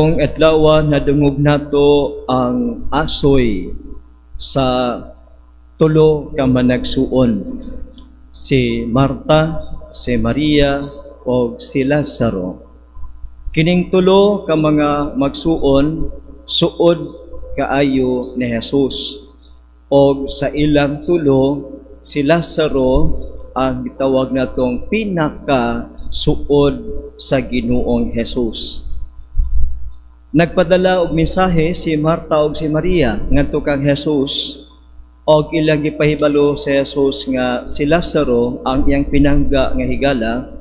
Kung adlaw nadungog nato ang asoy sa tulo ka managsuon, si Marta, si Maria o si Lazaro. Kining tulo ka mga magsuon suod kaayo ni Jesus. O sa ilang tulo, si Lazaro ang gitawag natong pinaka suod sa Ginoong Jesus. Nagpadala og mensahe si Marta ug si Maria ngadto kang Jesus og ilang gipahibalo si Jesus nga si Lazaro ang iyang pinangga nga higala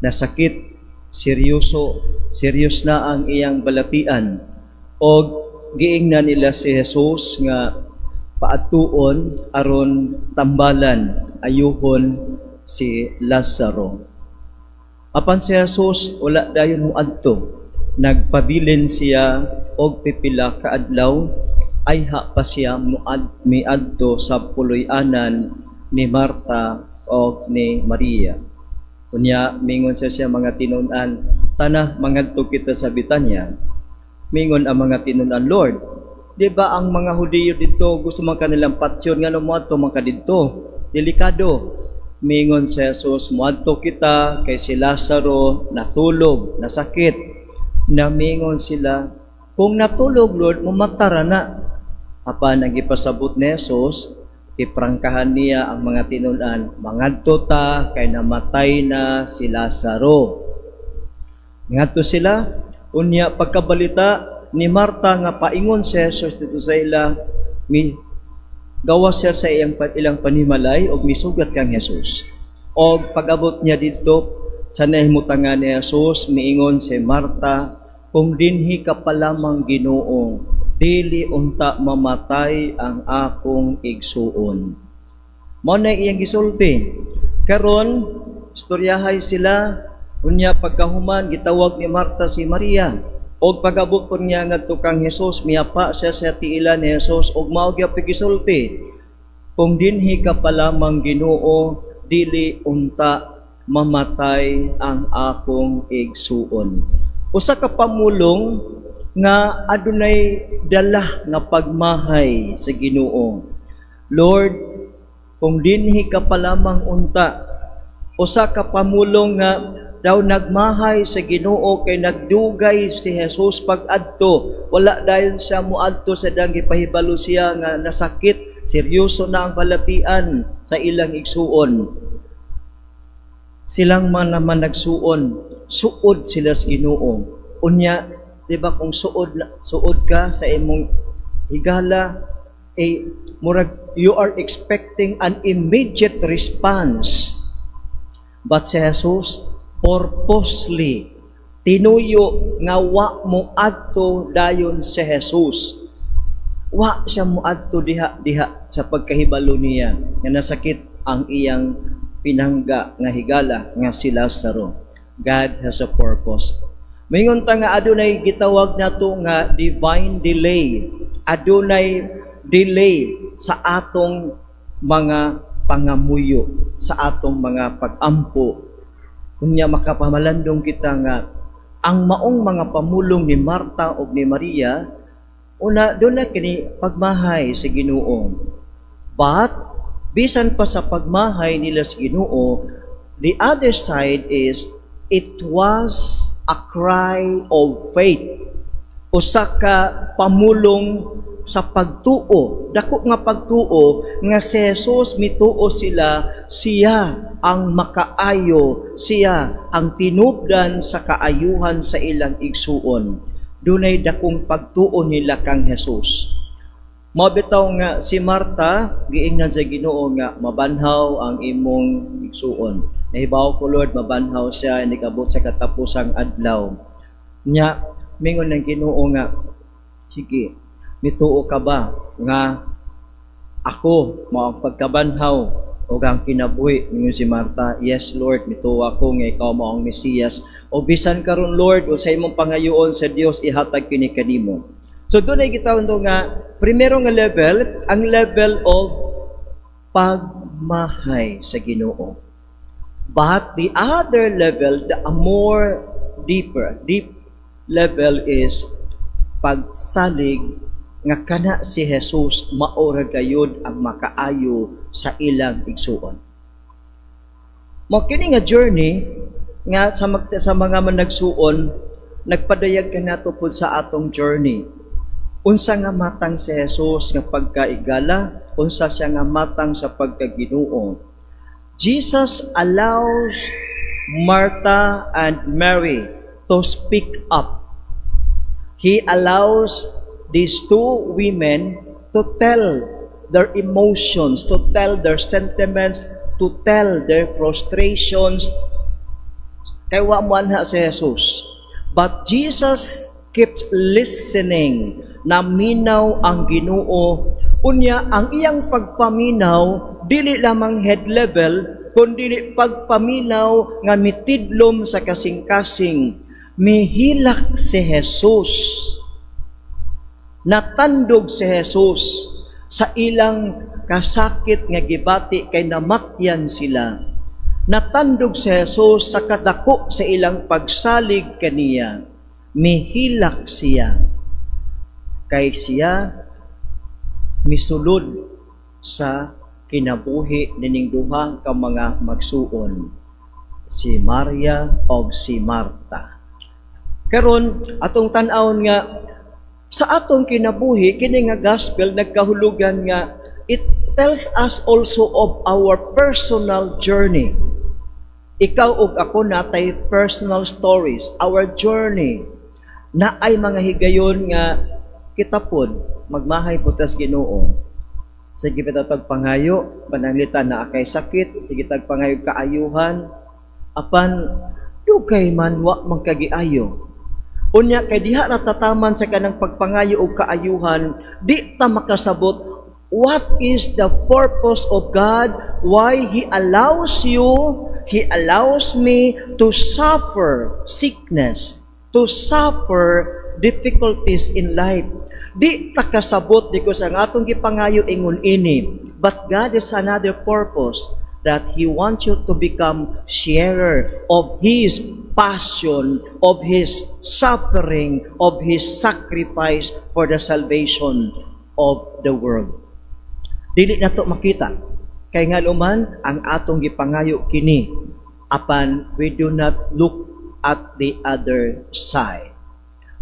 na sakit, serious na ang iyang balatian og giingnan nila si Jesus nga paatuon aron tambalan ayuhon si Lazaro. Apan si Jesus wala dayon moadto. Nagpabilin siya og pipila ka adlaw ay pa siya miadto sa puloy-anan ni Marta o ni Maria. Kunya mingon siya mga tinun-an, tanah mangadto kita sa Betania. Mingon ang mga tinun-an, Lord, di ba ang mga Hudiyo dito gusto man kanilang patyon nga moadto man kadidto? Delikado. Mingon si Jesus, moadto kita kay si Lazaro natulog, nasakit. Namingon sila, kung natulog, Lord, mamatara na. Apan ang ipasabot ni Jesus, iprangkahan niya ang mga tinunan, mangadto ta kay namatay na si Lazaro. Ngadto sila, unya pagkabalita ni Marta nga paingon si Jesus dito sa ila, gawas siya sa ilang panimalay o misugat kang Jesus. O pag-abot niya dito, sa nahimutangan ni Jesus, miingon si Marta, kung dinhi ka pa lamang Ginoo, dili unta mamatay ang akong igsuon. Mao na iyang gisulti. Karon, istoryahay sila, unya pagkahuman, gitawag ni Marta si Maria. Og pag-abot po niya ngadto kang Jesus, miyapa siya sa tiila ni Jesus, og mao gyud gisulti. Kung dinhi ka pa lamang Ginoo, dili unta mamatay ang akong igsuon. Usa ka pamulong nga adunay dala nga pagmahay sa Ginoo. Lord, kung dinhi ka pa lamang unta, usa ka pamulong nga daw nagmahay sa Ginoo kay nagdugay si Jesus pag-adto. Wala dayon siya moadto sa dang gipahibalo siya nga nasakit, seryoso na ang balatian sa ilang igsuon. Silang man naman nagsuon, suod sila sa Ginoo. Unya, di ba kung suod ka sa imong higala, murag you are expecting an immediate response. But si Jesus, purposely, tinuyo nga wa mo adto dayon si Jesus. Wa siya mo adto diha sa pagkahibalo niya nga nasakit ang iyang pinangga nga higala nga si Lazaro. God has a purpose. Mingon ta nga adunay gitawag nato nga divine delay. Adunay delay sa atong mga pangamuyo, sa atong mga pag-ampo. Kunya makapamalandong kita nga ang maong mga pamulong ni Marta o ni Maria, una doon na kini pagmahay sa Ginoo. But bisan pa sa pagmahay nila sa Ginoo, the other side is, it was a cry of faith. Usa ka pamulong sa pagtuo, dako nga pagtuo, nga si Jesus mituo sila, siya ang makaayo, siya ang tinubdan sa kaayuhan sa ilang igsuon. Dunay dakong pagtuo nila kang Jesus. Mabitaw nga si Marta, giingnan sa Ginoo nga mabanhaw ang imong igsuon. Nahibaw ko, Lord, mabanhaw siya, nikabot sa katapusang adlaw. Nya, mingon ng Ginoo nga, sige, mituo ka ba nga ako mao ang pagkabanhaw o ang kinabuhi? Mingon si Marta, yes, Lord, mituo ako nga ikaw mao ang Mesiyas. O bisan karon, Lord, o sa imong pangayoon sa Dios ihatag kini kanimo. So doon ay gitawag nga, primero nga level, ang level of pagmahay sa Ginoo. But the other level, the more deep level is pagsalig nga kana si Jesus maora gayud ang makaayo sa ilang igsuon. Mo kini nga journey nga sa mga managsuon nagpadayag kanato pud sa atong journey. Unsa nga matang si Jesus nga pagkaigala, unsa siya nga matang sa pagkaginoo. Jesus allows Martha and Mary to speak up. He allows these two women to tell their emotions, to tell their sentiments, to tell their frustrations. Kay wa mo anha si Jesus. But Jesus keeps listening. Naminaw ang Ginoo. Unya, ang iyang pagpaminaw, dili lamang head level, kundi pagpaminaw nga mitidlom sa kasing-kasing. Mihilak si Jesus. Natandog si Jesus sa ilang kasakit nga gibati kay namatyan sila. Natandog si Jesus sa kadako sa ilang pagsalig kaniya. Mihilak siya. Kay siya misulod sa kinabuhi nining duha ka mga magsuon, si Maria o si Marta. Karon atong tan-awon nga sa atong kinabuhi kini nga gospel nagkahulugan nga it tells us also of our personal journey. Ikaw ug ako natay personal stories, our journey na ay mga higayon nga kita pod magmahay putas Ginoo. Sige kita tagpangayo, pananglitan na akay sakit, sige tagpangayo kaayuhan, apan dugay man wa magkagiayo. Unya kay diha natataman sa kanang pagpangayo og kaayuhan, di ta makasabot what is the purpose of God, why He allows you, He allows me to suffer sickness, to suffer difficulties in life. Di takasabot because ang atong gipangayo ingon ini. But God is another purpose that He wants you to become sharer of His passion, of His suffering, of His sacrifice for the salvation of the world. Dili nato makita kay nga luman ang atong gipangayo kini apan we do not look at the other side.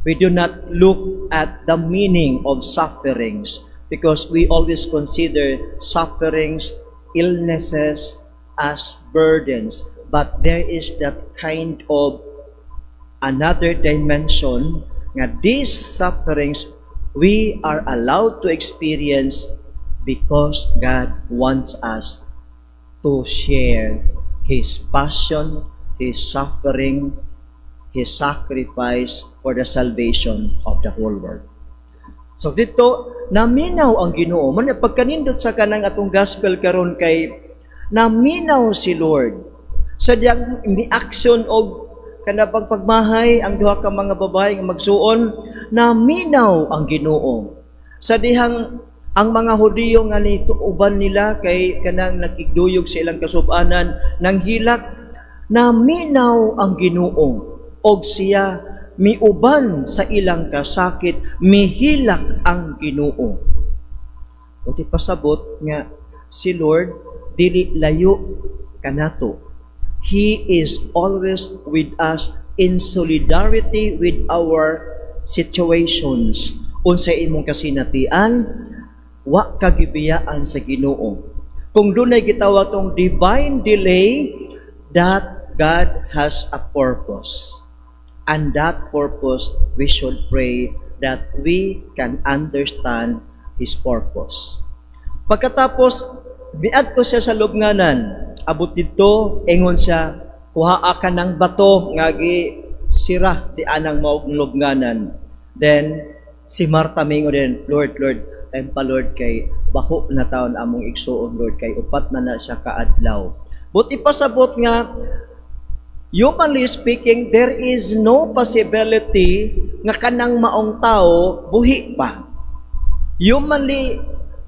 We do not look at the meaning of sufferings because we always consider sufferings, illnesses as burdens. But there is that kind of another dimension nga these sufferings we are allowed to experience because God wants us to share His passion, His suffering, His sacrifice for the salvation of the whole world. So dito, naminaw ang Ginoo. Man pagkanindot sa kanang atong gospel karon kay naminaw si Lord. Sa diyang ni-action og kana pagpagmahay ang duha ka mga babae nga magsuon, naminaw ang Ginoo. Sa dihang ang mga Hudiyo nga uban nila kay kanang nakigduyog sa ilang kasub-anan nang hilak, naminaw ang Ginoo. Og siya miuban sa ilang kasakit, mihilak ang Ginoo. Buti pasabot nga si Lord dili layo kanato. He is always with us in solidarity with our situations. Unsay imong kasinatian, wa kagibiyaan sa Ginoo. Kung dunay gitawag tong divine delay, that God has a purpose. And that purpose, we should pray that we can understand His purpose. Pagkatapos, biadto siya sa lubnganan. Abot dito, ingon siya, kuhaa ka ng bato, ngagi sira, di anang maog lubnganan. Then, si Martha mingo din, Lord, time pa Lord, kay baho na taon among igsuon, Lord, kay upat na siya kaadlaw. Buti pasabot nga, humanly speaking, there is no possibility nga kanang maong tao buhi pa. Human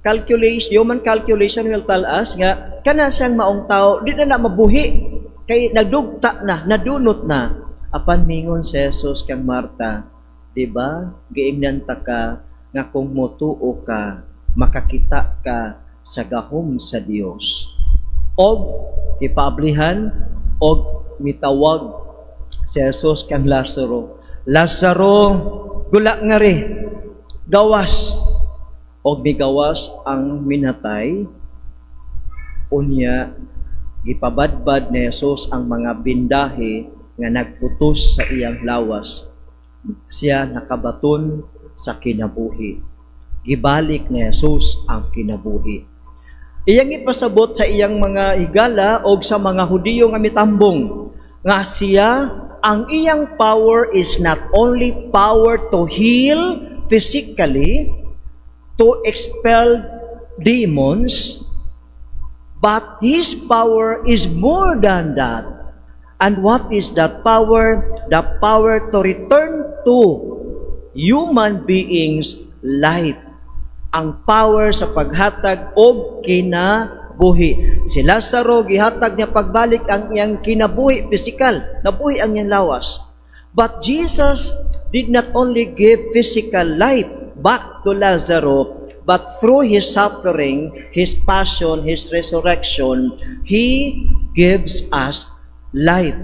calculation will tell us nga kana siyang maong tao di na mabuhi kay nagdugta na, nadunot na. Apan mingon si Jesus kang Marta, Di ba? Giingnan ta ka nga kung motuo ka, makakita ka sa gahom sa Dios. Og ipaablihan og mitawag si Jesus kang Lazaro. Lazaro, gula nga ri, gawas. Og migawas ang minatay. Unya, gipabadbad ni Jesus ang mga bindahe nga nagputos sa iyang lawas. Siya nakabaton sa kinabuhi. Gibalik ni Jesus ang kinabuhi. Iyang ipasabot sa iyang mga higala o sa mga Hudiyo nga mitambong nga siya, ang iyang power is not only power to heal physically, to expel demons, but His power is more than that. And what is that power? The power to return to human beings life. Ang power sa paghatag og kinabuhi. Si Lazaro, gihatag niya pagbalik ang iyang kinabuhi, physical. Nabuhi ang iyang lawas. But Jesus did not only give physical life back to Lazaro, but through His suffering, His passion, His resurrection, He gives us life.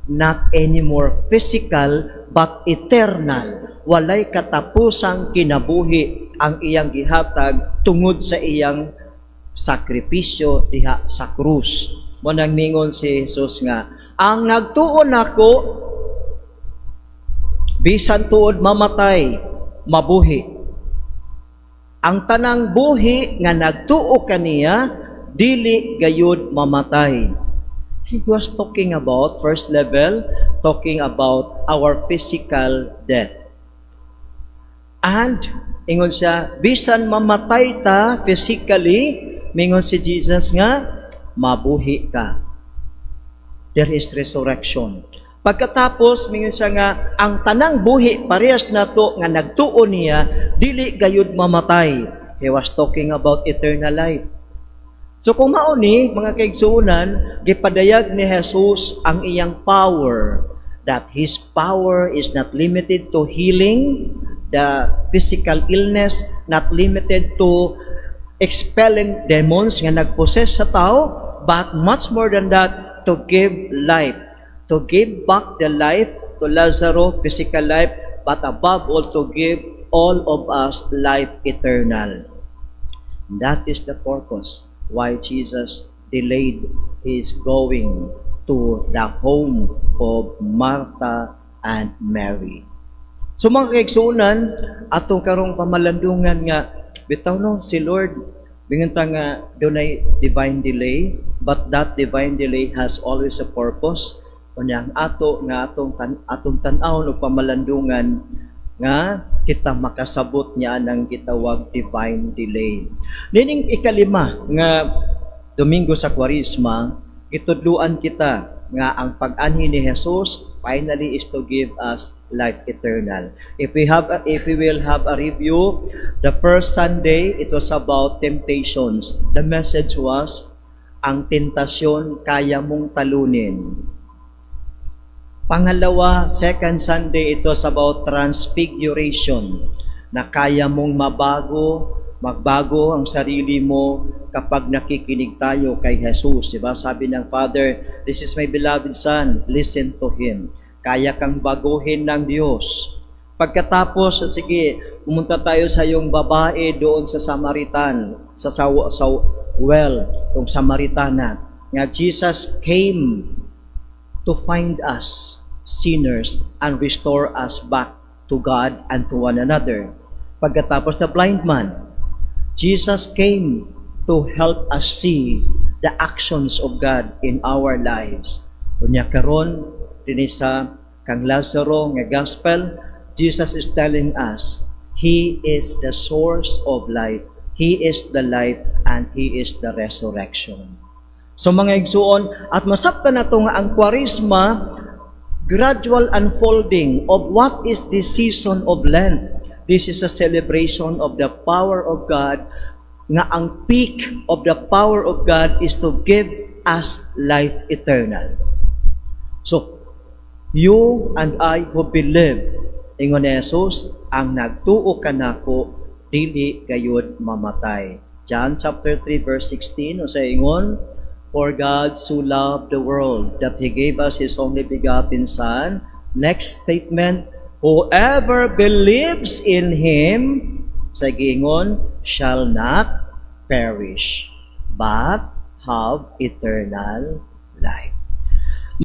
Not anymore physical, but eternal. Walay katapusang kinabuhi ang iyang gihatag tungod sa iyang sakripisyo diha sa krus. Mo nang mingon si Jesus nga, ang nagtuon ako, bisan tuod mamatay, mabuhi. Ang tanang buhi nga nagtuo kaniya, dili gayud mamatay. He was talking about, first level, talking about our physical death. And, ingon siya, bisan mamatay ta physically, mingon si Jesus nga, mabuhi ka. There is resurrection. Pagkatapos, mingon siya nga, ang tanang buhi, parehas na to, nga nagtuon niya, dili gayud mamatay. He was talking about eternal life. So kung mauni, mga kaigsuunan, gipadayag ni Jesus ang iyang power, that His power is not limited to healing the physical illness, not limited to expelling demons nga nagpossess sa tao, but much more than that, to give life, to give back the life to Lazaro, physical life, but above all, to give all of us life eternal. That is the purpose why Jesus delayed His going to the home of Martha and Mary. So mga kaigsuunan, atong karong pamalandungan nga, bitaw no, si Lord, binganta nga dunay divine delay, but that divine delay has always a purpose. Kunya ato nga atong tan-awon og pamalandungan nga kita makasabot niya ng gitawag divine delay. Nining ikalima nga Domingo sa Kwaresma, gitudluan kita nga ang pag-anhi ni Jesus finally is to give us life eternal. If we will have a review, the first Sunday it was about temptations. The message was ang tentasyon kaya mong talunin. Pangalawa, second Sunday, it was about transfiguration, na kaya mong magbago ang sarili mo kapag nakikinig tayo kay Jesus. Diba? Sabi ng Father, this is my beloved Son, listen to Him. Kaya kang baguhin ng Diyos. Pagkatapos, sige, pumunta tayo sa yung babae doon sa Samaritan, sa well, yung Samaritana. Nga Jesus came to find us sinners and restore us back to God and to one another. Pagkatapos the blind man, Jesus came to help us see the actions of God in our lives. Kunya karon dinhi sa kang Lazaro nga gospel, Jesus is telling us He is the source of life, He is the life, and He is the resurrection. So mga igsuon, at masabtan na ito nga ang Kwaresma, gradual unfolding of what is this season of Lent. This is a celebration of the power of God, nga ang peak of the power of God is to give us life eternal. So, you and I who believe Ingon ni Jesus, ang nagtuo kanako dili gayud mamatay. John chapter 3 verse 16 usa ingon, for God so loved the world that He gave us His only begotten Son. Next statement, whoever believes in Him, sa giingon, shall not perish, but have eternal life.